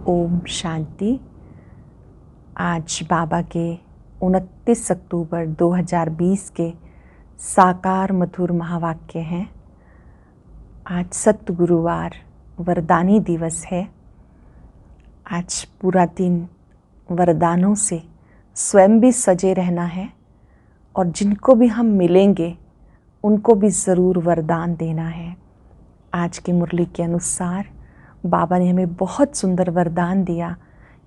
ओम शांति। आज बाबा के 29 अक्टूबर 2020 के साकार मधुर महावाक्य हैं। आज सत्य गुरुवार वरदानी दिवस है। आज पूरा दिन वरदानों से स्वयं भी सजे रहना है और जिनको भी हम मिलेंगे उनको भी ज़रूर वरदान देना है। आज की मुरली के अनुसार बाबा ने हमें बहुत सुंदर वरदान दिया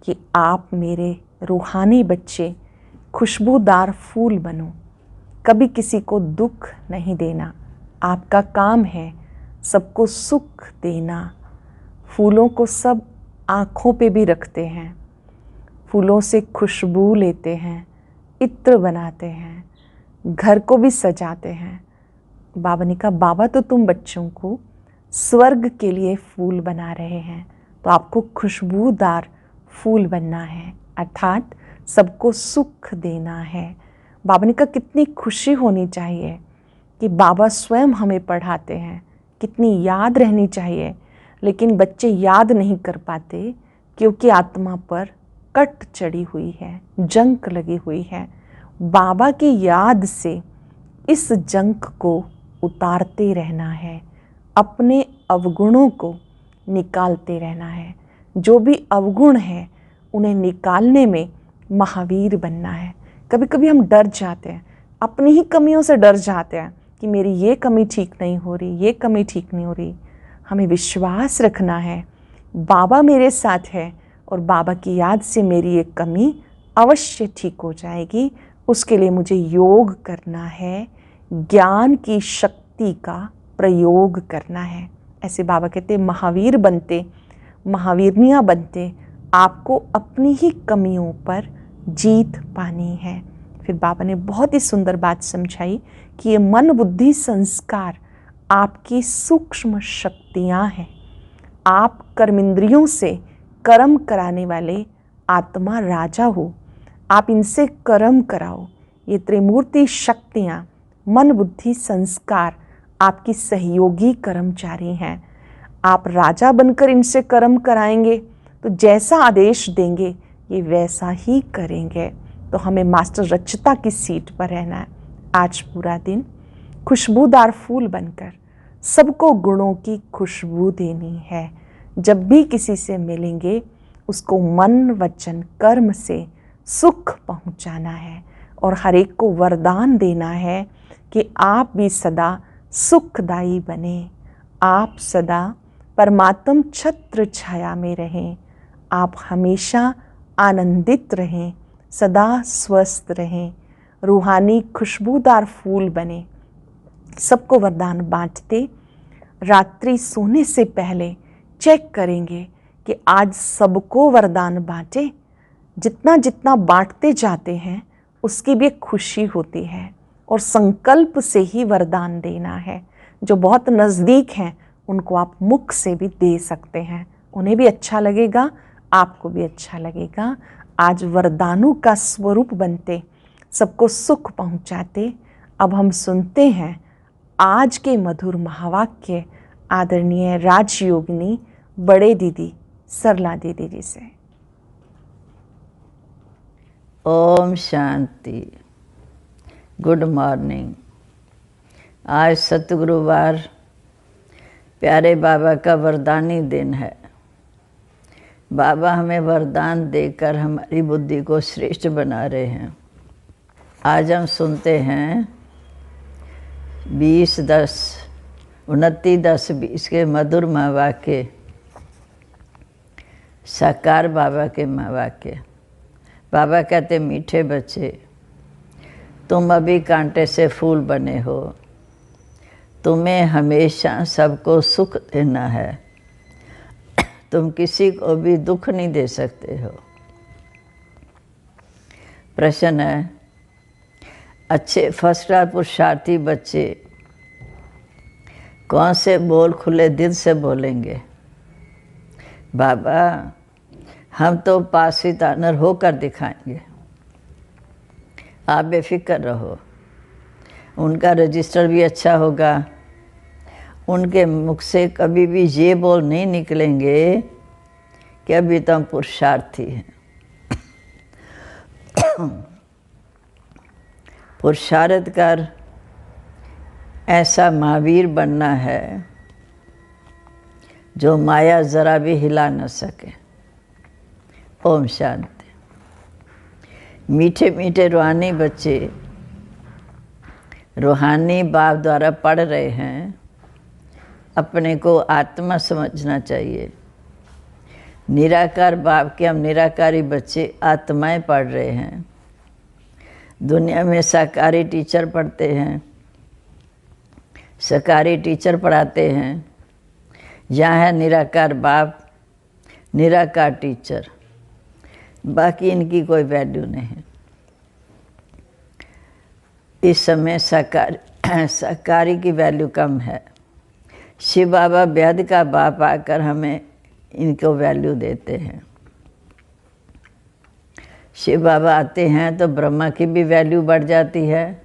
कि आप मेरे रूहानी बच्चे खुशबूदार फूल बनो, कभी किसी को दुख नहीं देना। आपका काम है सबको सुख देना। फूलों को सब आँखों पे भी रखते हैं, फूलों से खुशबू लेते हैं, इत्र बनाते हैं, घर को भी सजाते हैं। बाबा ने कहा, बाबा तो तुम बच्चों को स्वर्ग के लिए फूल बना रहे हैं, तो आपको खुशबूदार फूल बनना है, अर्थात सबको सुख देना है। बाबा ने कहा, कितनी खुशी होनी चाहिए कि बाबा स्वयं हमें पढ़ाते हैं, कितनी याद रहनी चाहिए। लेकिन बच्चे याद नहीं कर पाते क्योंकि आत्मा पर कट चढ़ी हुई है, जंक लगी हुई है। बाबा की याद से इस जंक को उतारते रहना है, अपने अवगुणों को निकालते रहना है। जो भी अवगुण है उन्हें निकालने में महावीर बनना है। कभी कभी हम डर जाते हैं, अपनी ही कमियों से डर जाते हैं कि मेरी ये कमी ठीक नहीं हो रही, ये कमी ठीक नहीं हो रही। हमें विश्वास रखना है बाबा मेरे साथ है और बाबा की याद से मेरी ये कमी अवश्य ठीक हो जाएगी। उसके लिए मुझे योग करना है, ज्ञान की शक्ति का प्रयोग करना है। ऐसे बाबा कहते महावीर बनते, महावीरनियाँ बनते आपको अपनी ही कमियों पर जीत पानी है। फिर बाबा ने बहुत ही सुंदर बात समझाई कि ये मन बुद्धि संस्कार आपकी सूक्ष्म शक्तियाँ हैं। आप कर्मेंद्रियों से कर्म कराने वाले आत्मा राजा हो, आप इनसे कर्म कराओ। ये त्रिमूर्ति शक्तियाँ, मन बुद्धि संस्कार आपकी सहयोगी कर्मचारी हैं। आप राजा बनकर इनसे कर्म कराएंगे तो जैसा आदेश देंगे ये वैसा ही करेंगे। तो हमें मास्टर रचिता की सीट पर रहना है। आज पूरा दिन खुशबूदार फूल बनकर सबको गुणों की खुशबू देनी है। जब भी किसी से मिलेंगे उसको मन वचन कर्म से सुख पहुंचाना है और हर एक को वरदान देना है कि आप भी सदा सुखदायी बने, आप सदा परमात्म छत्र छाया में रहें, आप हमेशा आनंदित रहें, सदा स्वस्थ रहें, रूहानी खुशबूदार फूल बने। सबको वरदान बांटते रात्रि सोने से पहले चेक करेंगे कि आज सबको वरदान बांटे। जितना जितना बांटते जाते हैं उसकी भी एक खुशी होती है और संकल्प से ही वरदान देना है। जो बहुत नज़दीक हैं उनको आप मुख से भी दे सकते हैं, उन्हें भी अच्छा लगेगा, आपको भी अच्छा लगेगा। आज वरदानों का स्वरूप बनते, सबको सुख पहुंचाते। अब हम सुनते हैं आज के मधुर महावाक्य आदरणीय राजयोगिनी बड़े दीदी सरला दीदी जी से। ओम शांति। Good morning. आज सतगुरुवार प्यारे बाबा का वरदानी दिन है। बाबा हमें वरदान देकर हमारी बुद्धि को श्रेष्ठ बना रहे हैं। आज हम सुनते हैं 29-10-29-10-20 के मधुर महावाक्य, साकार बाबा के महावाक्य। बाबा कहते, मीठे बच्चे, तुम अभी कांटे से फूल बने हो, तुम्हें हमेशा सबको सुख देना है, तुम किसी को भी दुख नहीं दे सकते हो। प्रश्न है, अच्छे फर्स्ट क्लास पुरुषार्थी बच्चे कौन से बोल खुले दिल से बोलेंगे? बाबा हम तो पासितानर होकर दिखाएंगे, आप बेफिक्र रहो। उनका रजिस्टर भी अच्छा होगा, उनके मुख से कभी भी ये बोल नहीं निकलेंगे कि अभी तो हम पुरुषार्थी हैं। पुरुषार्थ कर ऐसा महावीर बनना है जो माया जरा भी हिला न सके। ओम शांति। मीठे मीठे रूहानी बच्चे रूहानी बाप द्वारा पढ़ रहे हैं। अपने को आत्मा समझना चाहिए। निराकार बाप के हम निराकारी बच्चे आत्माएं पढ़ रहे हैं। दुनिया में साकारी टीचर पढ़ते हैं, सकारी टीचर पढ़ाते हैं। यहाँ है निराकार बाप, निराकार टीचर, बाकी इनकी कोई वैल्यू नहीं। इस समय साकारी की वैल्यू कम है। शिव बाबा व्याध का बाप आकर हमें इनको वैल्यू देते हैं। शिव बाबा आते हैं तो ब्रह्मा की भी वैल्यू बढ़ जाती है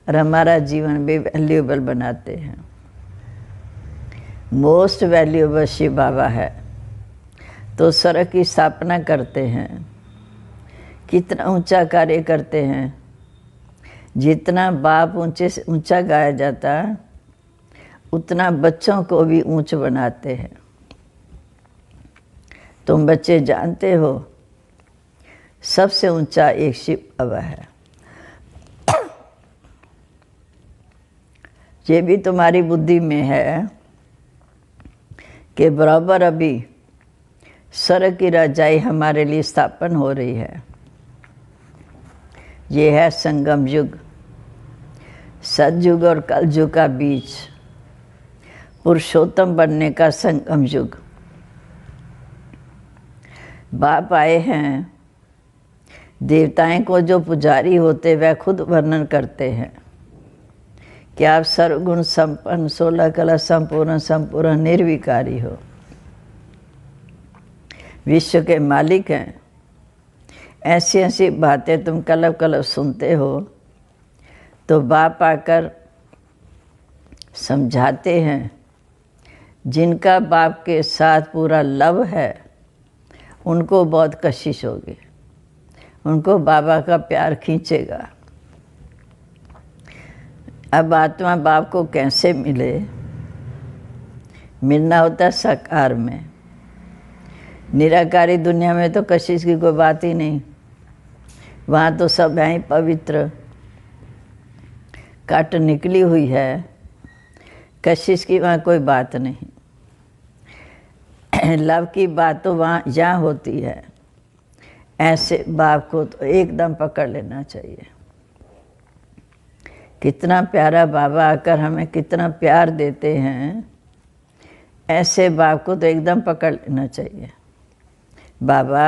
और हमारा जीवन भी वैल्यूएबल बनाते हैं। मोस्ट वैल्यूएबल शिव बाबा है तो स्वर्ग की स्थापना करते हैं। कितना ऊंचा कार्य करते हैं। जितना बाप ऊंचे से ऊंचा गाया जाता उतना बच्चों को भी ऊंच बनाते हैं। तुम बच्चे जानते हो सबसे ऊंचा एक शिव बाबा है। ये भी तुम्हारी बुद्धि में है कि बराबर अभी स्वर्ग की रजाई हमारे लिए स्थापन हो रही है। ये है संगम युग, सतयुग और कलयुग का बीच, पुरुषोत्तम बनने का संगम युग। बाप आए हैं। देवताएं को जो पुजारी होते वह खुद वर्णन करते हैं कि आप सर्वगुण संपन्न, 16 कला संपूर्ण निर्विकारी हो, विश्व के मालिक हैं। ऐसी ऐसी बातें तुम कलब सुनते हो तो बाप आकर समझाते हैं। जिनका बाप के साथ पूरा लव है उनको बहुत कशिश होगी, उनको बाबा का प्यार खींचेगा। अब आत्मा बाप को कैसे मिले? मिलना होता है साकार में। निराकारी दुनिया में तो कशिश की कोई बात ही नहीं। वहाँ तो सब है ही पवित्र, काट निकली हुई है। कशिश की वहाँ कोई बात नहीं। लव की बात तो वहाँ यहाँ होती है। ऐसे बाप को तो एकदम पकड़ लेना चाहिए। कितना प्यारा बाबा आकर हमें कितना प्यार देते हैं। ऐसे बाप को तो एकदम पकड़ लेना चाहिए। बाबा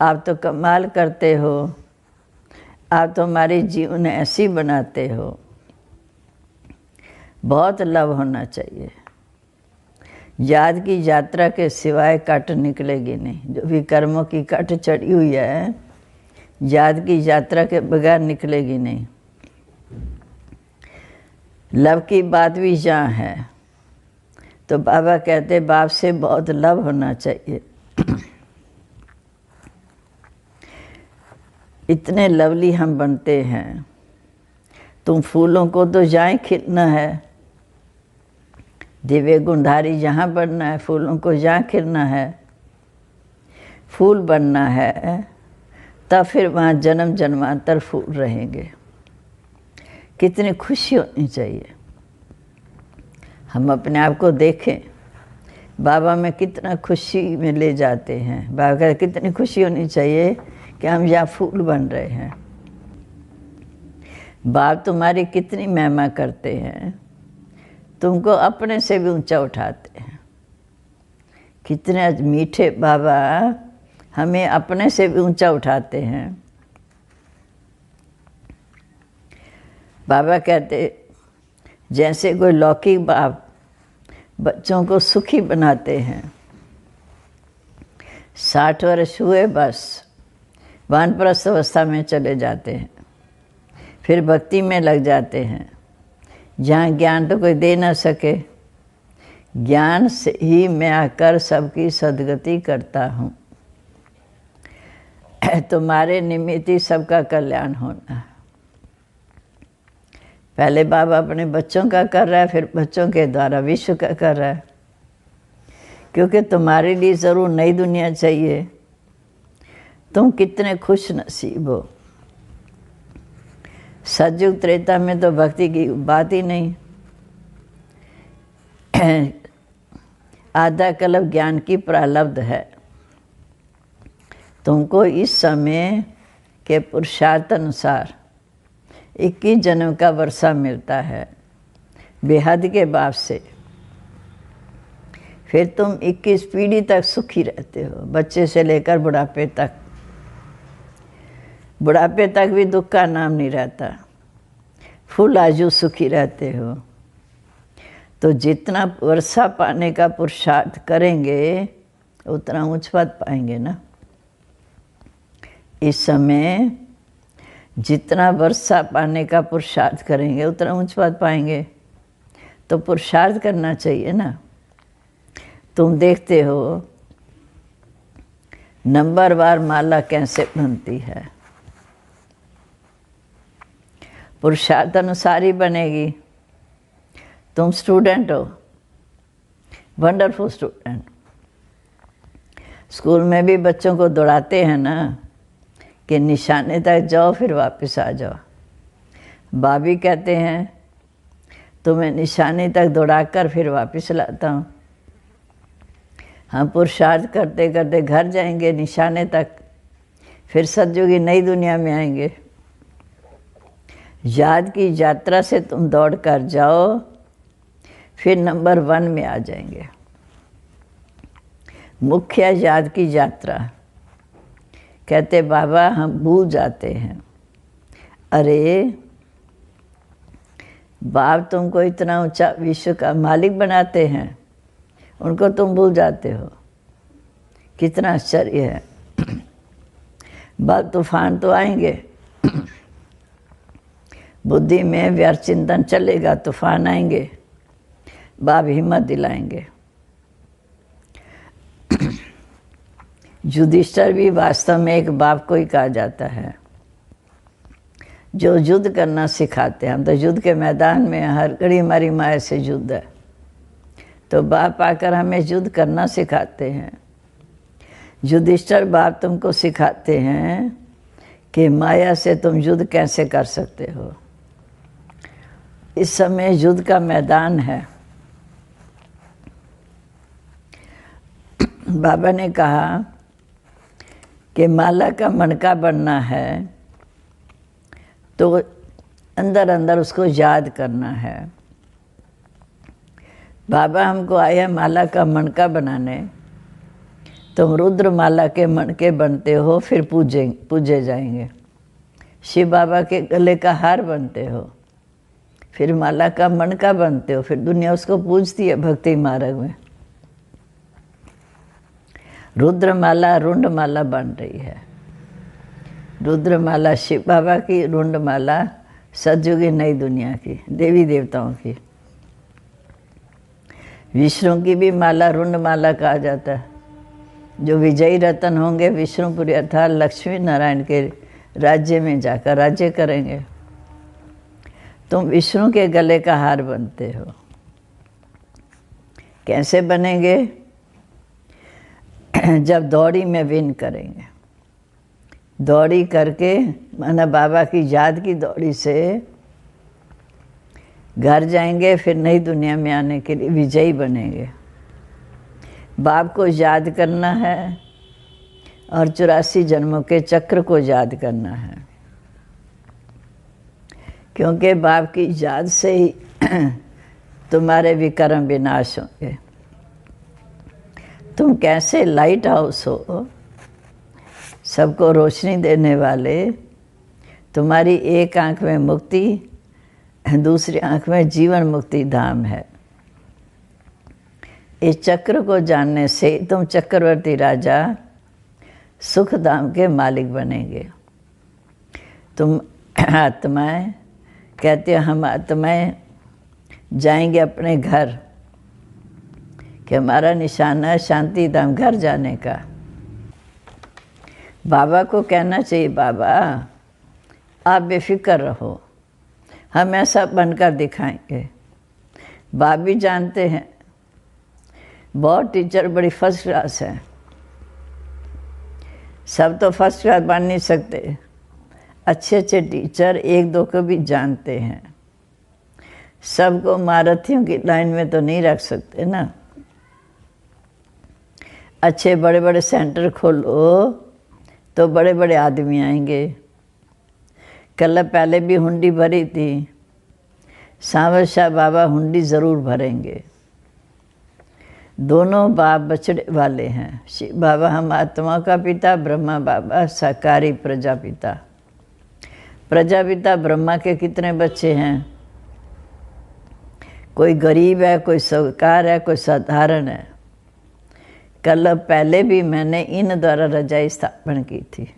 आप तो कमाल करते हो, आप तो हमारे जीवन ऐसी बनाते हो। बहुत लव होना चाहिए। याद की यात्रा के सिवाय कट निकलेगी नहीं। जो भी कर्मों की कट चढ़ी हुई है, याद की यात्रा के बगैर निकलेगी नहीं। लव की बात भी यहाँ है तो बाबा कहते बाप से बहुत लव होना चाहिए। इतने लवली हम बनते हैं। तुम फूलों को तो यहाँ खिलना है, दिव्य गुणधारी यहाँ बनना है, फूलों को यहाँ खिलना है। फूल बनना है तब फिर वहाँ जन्म जन्मांतर फूल रहेंगे। कितनी खुशी होनी चाहिए। हम अपने आप को देखें, बाबा में कितना खुशी में ले जाते हैं। बाबा का कितनी खुशी होनी चाहिए कि हम यहाँ फूल बन रहे हैं। बाप तुम्हारी कितनी महिमा करते हैं, तुमको अपने से भी ऊंचा उठाते हैं। कितने मीठे बाबा हमें अपने से भी ऊंचा उठाते हैं। बाबा कहते जैसे कोई लौकिक बाप बच्चों को सुखी बनाते हैं। 60 वर्ष हुए बस वानप्रस्थ अवस्था में चले जाते हैं, फिर भक्ति में लग जाते हैं। जहाँ ज्ञान तो कोई दे ना सके, ज्ञान से ही मैं आकर सबकी सद्गति करता हूँ। तुम्हारे निमित्त ही सबका कल्याण होना है। पहले बाबा अपने बच्चों का कर रहा है, फिर बच्चों के द्वारा विश्व का कर रहा है, क्योंकि तुम्हारे लिए ज़रूर नई दुनिया चाहिए। तुम कितने खुश नसीब हो। सतयुग त्रेता में तो भक्ति की बात ही नहीं। आधा कल्प ज्ञान की प्रारब्ध है। तुमको इस समय के पुरुषार्थ अनुसार 21 जन्म का वर्षा मिलता है बेहद के बाप से। फिर तुम 21 पीढ़ी तक सुखी रहते हो, बच्चे से लेकर बुढ़ापे तक। बुढ़ापे तक भी दुख का नाम नहीं रहता, फुल आजू सुखी रहते हो। तो जितना वर्षा पाने का पुरुषार्थ करेंगे उतना ऊंच पद पाएंगे ना। इस समय जितना वर्षा पाने का पुरुषार्थ करेंगे उतना ऊंच पद पाएंगे। तो पुरुषार्थ करना चाहिए ना। तुम देखते हो नंबरवार माला कैसे बनती है, पुरुषार्थ अनुसार ही बनेगी। तुम स्टूडेंट हो, वंडरफुल स्टूडेंट। स्कूल में भी बच्चों को दौड़ाते हैं ना कि निशाने तक जाओ फिर वापस आ जाओ। बाबी कहते हैं तुम्हें निशाने तक दौड़ाकर फिर वापस लाता हूँ। हम पुरुषार्थ करते करते घर जाएंगे निशाने तक, फिर सतयुगी नई दुनिया में आएंगे। याद की यात्रा से तुम दौड़ कर जाओ, फिर नंबर 1 में आ जाएंगे। मुख्य याद की यात्रा। कहते बाबा हम भूल जाते हैं। अरे बाप तुमको इतना ऊंचा विश्व का मालिक बनाते हैं, उनको तुम भूल जाते हो। कितना आश्चर्य है। बाप तूफान तो आएंगे, बुद्धि में व्यर्थ चिंतन चलेगा, तूफान आएंगे, बाप हिम्मत दिलाएंगे। युधिष्ठिर भी वास्तव में एक बाप को ही कहा जाता है जो युद्ध करना सिखाते हैं। हम तो युद्ध के मैदान में हर घड़ी हमारी माया से युद्ध है, तो बाप आकर हमें युद्ध करना सिखाते हैं। युधिष्ठिर बाप तुमको सिखाते हैं कि माया से तुम युद्ध कैसे कर सकते हो। इस समय युद्ध का मैदान है। बाबा ने कहा कि माला का मणका बनना है तो अंदर अंदर उसको याद करना है। बाबा हमको आया माला का मणका बनाने। तुम रुद्र माला के मणके बनते हो, फिर पूजे जाएंगे। शिव बाबा के गले का हार बनते हो, फिर माला का मणका बनते हो, फिर दुनिया उसको पूजती है भक्ति मार्ग में। रुद्रमाला रुंडमाला बन रही है। रुद्रमाला शिव बाबा की, रुंडमाला सतयुगी नई दुनिया की, देवी देवताओं की। विष्णु की भी माला रुंडमाला कहा जाता है। जो विजयी रतन होंगे विष्णुपुरी अर्थात लक्ष्मी नारायण के राज्य में जाकर राज्य करेंगे। तुम विष्णु के गले का हार बनते हो। कैसे बनेंगे? जब दौड़ी में विन करेंगे। दौड़ी करके माना बाबा की याद की दौड़ी से घर जाएंगे, फिर नई दुनिया में आने के लिए विजयी बनेंगे। बाप को याद करना है और 84 जन्मों के चक्र को याद करना है, क्योंकि बाप की याद से ही तुम्हारे विकर्म विनाश होंगे। तुम कैसे लाइट हाउस हो, सबको रोशनी देने वाले। तुम्हारी एक आंख में मुक्ति, दूसरी आंख में जीवन मुक्ति धाम है। इस चक्र को जानने से तुम चक्रवर्ती राजा सुख धाम के मालिक बनेंगे। तुम आत्माएं कहते हैं हम आत्माएं जाएंगे अपने घर, कि हमारा निशाना है शांति धाम घर जाने का। बाबा को कहना चाहिए, बाबा आप बेफिक्र रहो, हम ऐसा बनकर दिखाएंगे। बाप भी जानते हैं बहुत टीचर बड़ी फर्स्ट क्लास है, सब तो फर्स्ट क्लास बन नहीं सकते। अच्छे अच्छे टीचर एक दो को भी जानते हैं, सबको महारथियों की लाइन में तो नहीं रख सकते ना। अच्छे बड़े बड़े सेंटर खोलो तो बड़े बड़े आदमी आएंगे। कल पहले भी हुंडी भरी थी, सांवर शाह बाबा हुंडी ज़रूर भरेंगे। दोनों बाप बछड़े वाले हैं। शिव बाबा हम आत्मा का पिता, ब्रह्मा बाबा साकारी प्रजापिता। प्रजापिता ब्रह्मा के कितने बच्चे हैं? कोई गरीब है, कोई साहूकार है, कोई साधारण है। कल पहले भी मैंने इन द्वारा रजाई स्थापन की थी।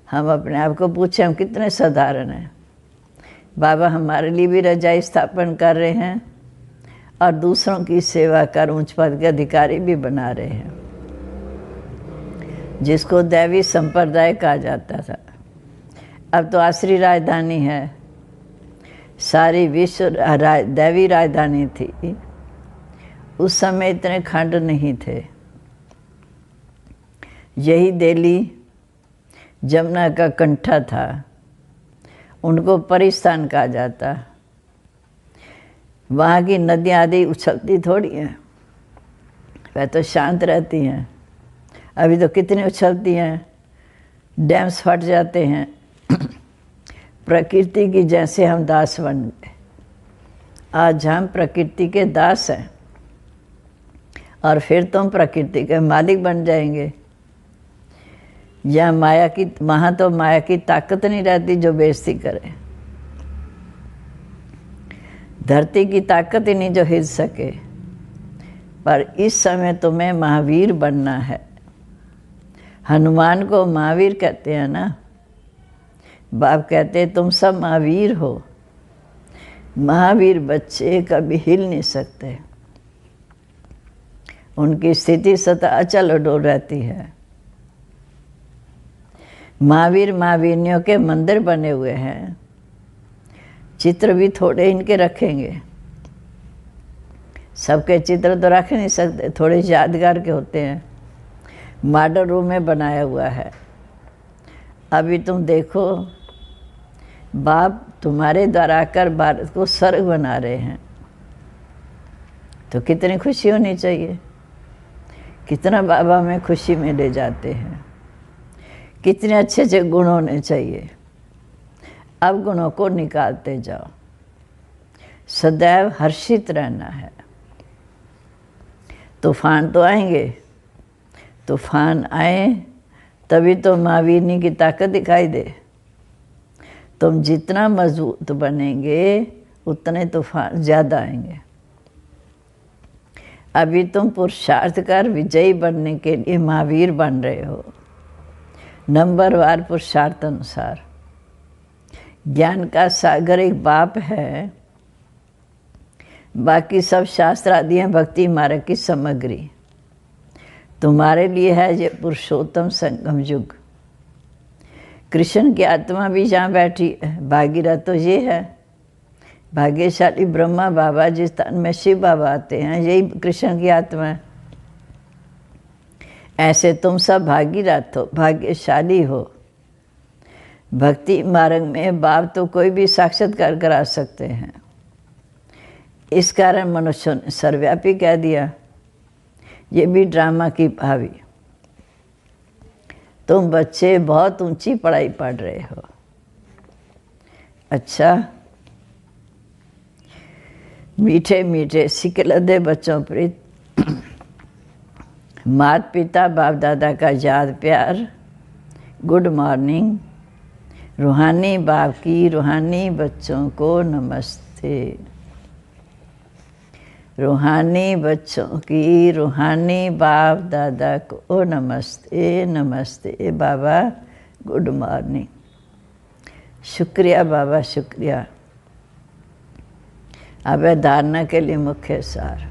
हम अपने आप को पूछे हम कितने साधारण हैं। बाबा हमारे लिए भी रजाई स्थापन कर रहे हैं और दूसरों की सेवा कर उच्च पद के अधिकारी भी बना रहे हैं, जिसको दैवी संप्रदाय कहा जाता था। अब तो आसरी राजधानी है, सारी विश्व दैवी राजधानी थी। उस समय इतने खंड नहीं थे। यही दिल्ली जमुना का कंठा था, उनको परिस्थान कहा जाता। वहाँ की नदियाँ आदि उछलती थोड़ी हैं, वह तो शांत रहती हैं। अभी तो कितनी उछलती हैं, डैम्स फट जाते हैं। प्रकृति की जैसे हम दास बन गए। आज हम प्रकृति के दास हैं और फिर तुम प्रकृति के मालिक बन जाएंगे। या माया की, वहाँ तो माया की ताकत नहीं रहती जो बेइज्जती करे। धरती की ताकत ही नहीं जो हिल सके। पर इस समय तुम्हें महावीर बनना है। हनुमान को महावीर कहते हैं ना। बाप कहते हैं तुम सब महावीर हो। महावीर बच्चे कभी हिल नहीं सकते, उनकी स्थिति सदा अचल अडोल रहती है। महावीर महावीरनियों के मंदिर बने हुए हैं, चित्र भी थोड़े इनके रखेंगे। सबके चित्र तो रख नहीं सकते, थोड़े यादगार के होते हैं। मॉडल रूम में बनाया हुआ है। अभी तुम देखो, बाप तुम्हारे द्वारा आकर भारत को स्वर्ग बना रहे हैं, तो कितनी खुशी होनी चाहिए। कितना बाबा में खुशी में ले जाते हैं। कितने अच्छे अच्छे गुण होने चाहिए। अब गुणों को निकालते जाओ। सदैव हर्षित रहना है। तूफान तो आएंगे, तूफान आए तभी तो महावीरनी की ताकत दिखाई दे। तुम जितना मजबूत बनेंगे उतने तूफान ज़्यादा आएंगे। अभी तुम पुरुषार्थ कर विजयी बनने के लिए महावीर बन रहे हो, नंबरवार पुरुषार्थ अनुसार। ज्ञान का सागर एक बाप है, बाकी सब शास्त्र आदि हैं भक्ति मार्ग की सामग्री। तुम्हारे लिए है ये पुरुषोत्तम संगम युग। कृष्ण की आत्मा भी जहाँ बैठी है, भागीरथ तो ये है। भाग्यशाली ब्रह्मा बाबा, जिस स्थान में शिव बाबा आते हैं, यही कृष्ण की आत्मा है। ऐसे तुम सब भागीरथ हो, भाग्यशाली हो। भक्ति मार्ग में बाप तो कोई भी साक्षात्कार करा सकते हैं। इस कारण मनुष्यों ने सर्वव्यापी कह दिया। ये भी ड्रामा की भावी। तुम बच्चे बहुत ऊंची पढ़ाई पढ़ रहे हो। अच्छा, मीठे मीठे सिकलदे बच्चों पर माता पिता बाप दादा का याद प्यार। Good morning. रूहानी बाप की रूहानी बच्चों को नमस्ते। रूहानी बच्चों की रूहानी बाप दादा को नमस्ते। नमस्ते बाबा, गुड मॉर्निंग। शुक्रिया बाबा, शुक्रिया। अब है धारणा के लिए मुख्य सार।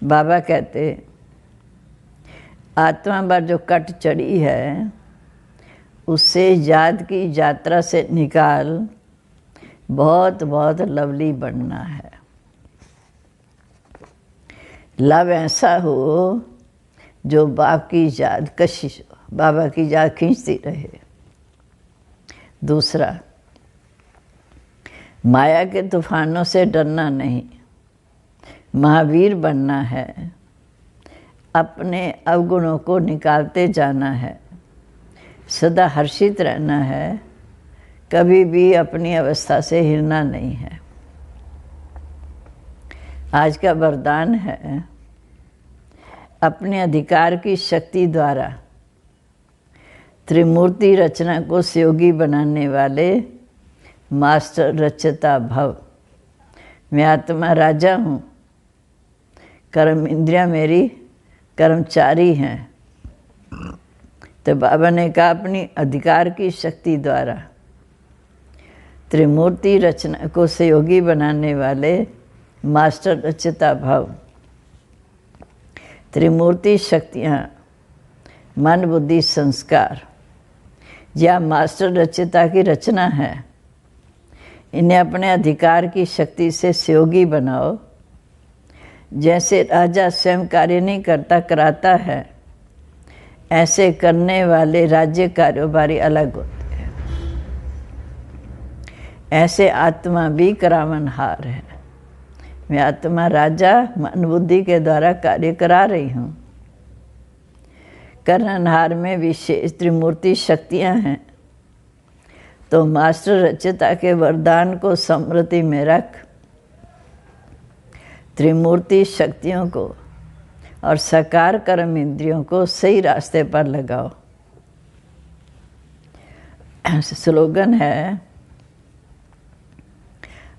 बाबा कहते आत्मा पर जो कट चढ़ी है उससे याद की यात्रा से निकाल बहुत बहुत लवली बनना है। लव ऐसा हो जो बाप की याद कशिश हो, बाबा की याद खींचती रहे। दूसरा, माया के तूफानों से डरना नहीं, महावीर बनना है। अपने अवगुणों को निकालते जाना है, सदा हर्षित रहना है, कभी भी अपनी अवस्था से हिलना नहीं है। आज का वरदान है अपने अधिकार की शक्ति द्वारा त्रिमूर्ति रचना को सहयोगी बनाने वाले मास्टर रचता भव। मैं आत्मा राजा हूँ, कर्म इंद्रियाँ मेरी कर्मचारी हैं। तो बाबा ने कहा अपनी अधिकार की शक्ति द्वारा त्रिमूर्ति रचना को सहयोगी बनाने वाले मास्टर रचता भव। त्रिमूर्ति शक्तियाँ मन बुद्धि संस्कार या मास्टर रचयिता की रचना है। इन्हें अपने अधिकार की शक्ति से सहयोगी बनाओ। जैसे राजा स्वयं कार्य नहीं करता, कराता है, ऐसे करने वाले राज्य कारोबारी अलग होते हैं। ऐसे आत्मा भी करावनहार है। मैं आत्मा राजा मन बुद्धि के द्वारा कार्य करा रही हूँ। कर्णनहार में विशेष त्रिमूर्ति शक्तियाँ हैं, तो मास्टर रचयिता के वरदान को स्मृति में रख त्रिमूर्ति शक्तियों को और साकार कर्म इंद्रियों को सही रास्ते पर लगाओ। स्लोगन है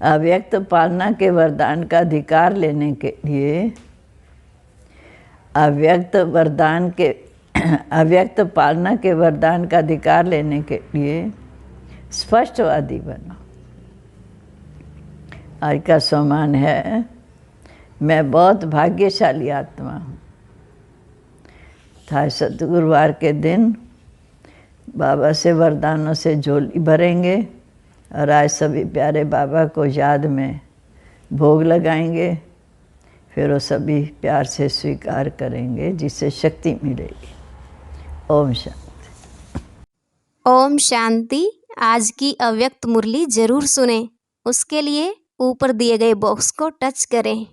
अव्यक्त पालना के वरदान का अधिकार लेने के लिए अव्यक्त पालना के वरदान का अधिकार लेने के लिए स्पष्टवादी बनो। आज का सम्मान है मैं बहुत भाग्यशाली आत्मा हूँ। था सतगुरुवार के दिन बाबा से वरदानों से झोली भरेंगे और आज सभी प्यारे बाबा को याद में भोग लगाएंगे। फिर वो सभी प्यार से स्वीकार करेंगे, जिससे शक्ति मिलेगी। ओम शांति। ओम शांति। आज की अव्यक्त मुरली जरूर सुने। उसके लिए ऊपर दिए गए बॉक्स को टच करें।